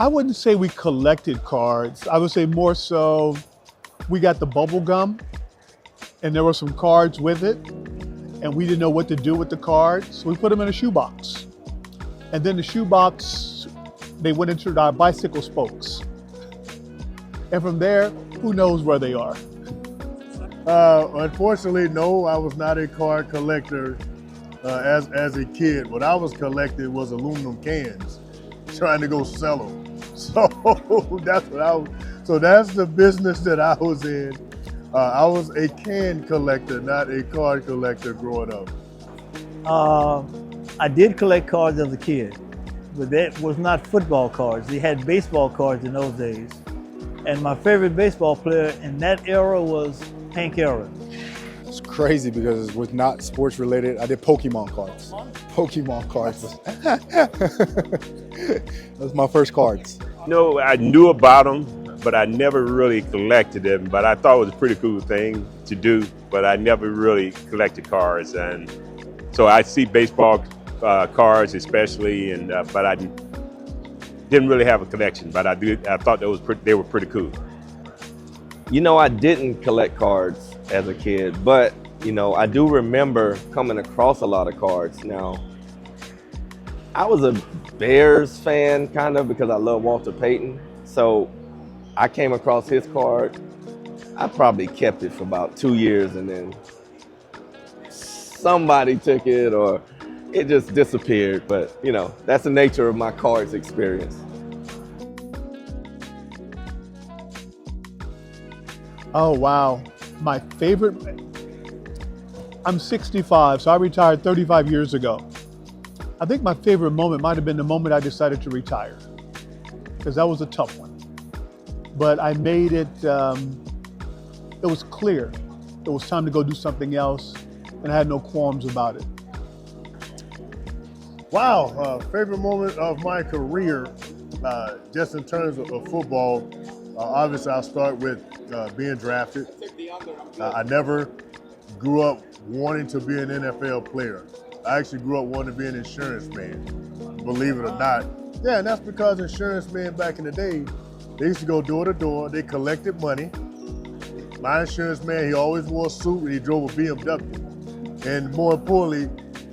I wouldn't say we collected cards. I would say more so we got the bubble gum and there were some cards with it and we didn't know what to do with the cards. So we put them in a shoebox. And then the shoebox, they went into our bicycle spokes. And from there, who knows where they are? Unfortunately, no, I was not a card collector as a kid. What I was collecting was aluminum cans, trying to go sell them. So that's what I was. So that's the business that I was in. I was a can collector, not a card collector growing up. I did collect cards as a kid, but that was not football cards. They had baseball cards in those days. And my favorite baseball player in that era was Hank Aaron. It's crazy because it was not sports related. I did Pokemon cards. Pokemon cards. That was my first cards. No, I knew about them, but I never really collected them. But I thought it was a pretty cool thing to do, but I never really collected cards. And so I see baseball cards especially, and but I didn't really have a collection, but I thought they were pretty cool. You know, I didn't collect cards as a kid, but you know, I do remember coming across a lot of cards. Now, I was a Bears fan kind of because I love Walter Payton. So I came across his card. I probably kept it for about 2 years and then somebody took it or it just disappeared. But you know, that's the nature of my cards experience. Oh, wow. My favorite, I'm 65, so I retired 35 years ago. I think my favorite moment might have been the moment I decided to retire, because that was a tough one. But I made it, it was clear. It was time to go do something else, and I had no qualms about it. Wow, favorite moment of my career, just in terms of football, obviously I'll start with being drafted. I never grew up wanting to be an NFL player. I actually grew up wanting to be an insurance man, believe it or not. Yeah, and that's because insurance men back in the day, they used to go door to door, they collected money. My insurance man, he always wore a suit and he drove a BMW. And more importantly,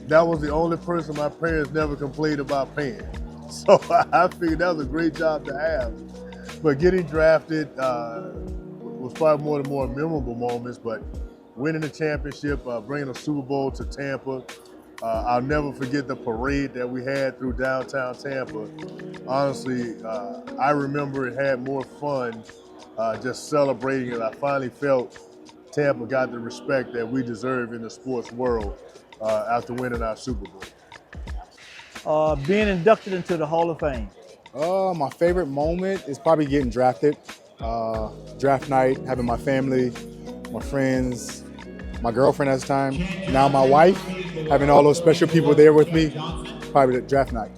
that was the only person my parents never complained about paying. So I figured that was a great job to have. But getting drafted was probably one of the more memorable moments, but winning the championship, bringing a Super Bowl to Tampa, I'll never forget the parade that we had through downtown Tampa. Honestly, I remember it had more fun just celebrating it. I finally felt Tampa got the respect that we deserve in the sports world after winning our Super Bowl. Being inducted into the Hall of Fame. My favorite moment is probably getting drafted. Draft night, having my family, my friends, my girlfriend at the time, now my wife, having all those special people there with me, probably the draft night.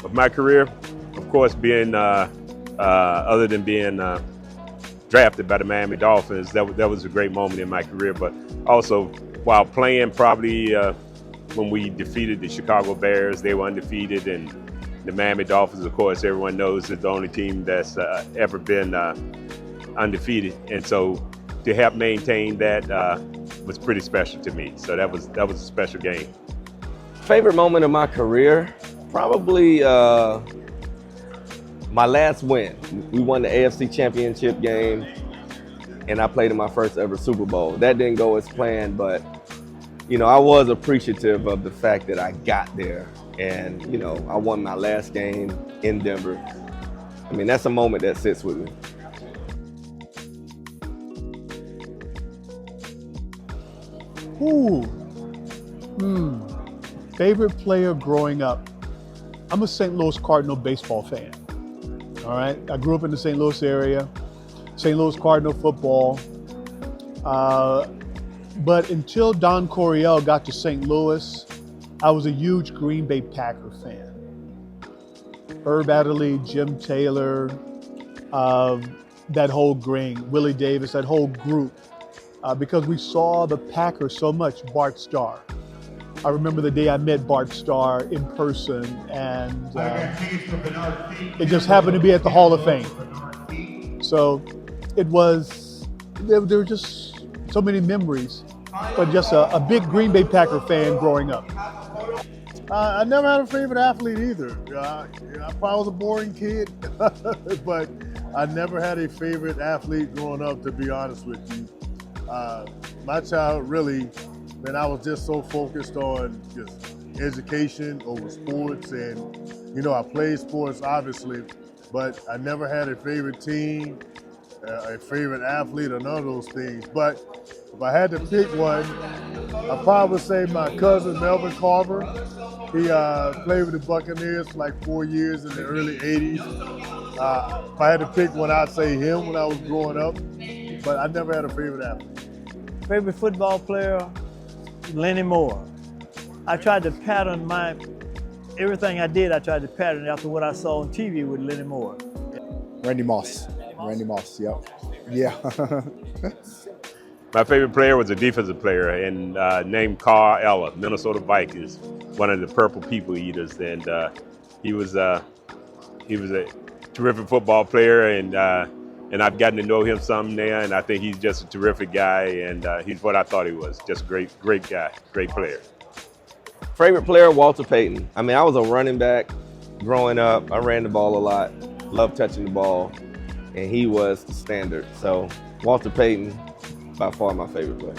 Of my career, of course, being other than being drafted by the Miami Dolphins, that was a great moment in my career. But also, while playing, probably when we defeated the Chicago Bears, they were undefeated, and the Miami Dolphins, of course, everyone knows, is the only team that's ever been undefeated, and so to help maintain that was pretty special to me. So that was a special game. Favorite moment of my career, probably my last win. We won the AFC Championship game, and I played in my first ever Super Bowl. That didn't go as planned, but you know, I was appreciative of the fact that I got there, and you know, I won my last game in Denver. I mean, that's a moment that sits with me. Ooh. Favorite player growing up. I'm a St. Louis Cardinal baseball fan. All right. I grew up in the St. Louis area, St. Louis Cardinal football. But until Don Coryell got to St. Louis, I was a huge Green Bay Packer fan. Herb Adderley, Jim Taylor, that whole gang, Willie Davis, that whole group, because we saw the Packers so much, Bart Starr. I remember the day I met Bart Starr in person, and it just happened to be at the Hall of Fame. So there were just so many memories, but just a big Green Bay Packer fan growing up. I never had a favorite athlete either. I probably was a boring kid, but I never had a favorite athlete growing up, to be honest with you. My child really, man, I was just so focused on just education over sports, and I played sports obviously, but I never had a favorite team, a favorite athlete, or none of those things. But if I had to pick one, I'd probably say my cousin Melvin Carver. He played with the Buccaneers for like 4 years in the early 80s. If I had to pick one, I'd say him when I was growing up, but I never had a favorite athlete. Favorite football player, Lenny Moore. I tried to pattern everything I did, I tried to pattern after what I saw on TV with Lenny Moore. Randy Moss. Yep. Yeah. My favorite player was a defensive player and named Carl Eller, Minnesota Vikings, one of the Purple People Eaters, and he was a terrific football player, and I've gotten to know him some now, and I think he's just a terrific guy, and he's what I thought he was, just a great guy, great player. Favorite player, Walter Payton. I mean, I was a running back growing up. I ran the ball a lot, loved touching the ball, and he was the standard. So Walter Payton, by far my favorite player.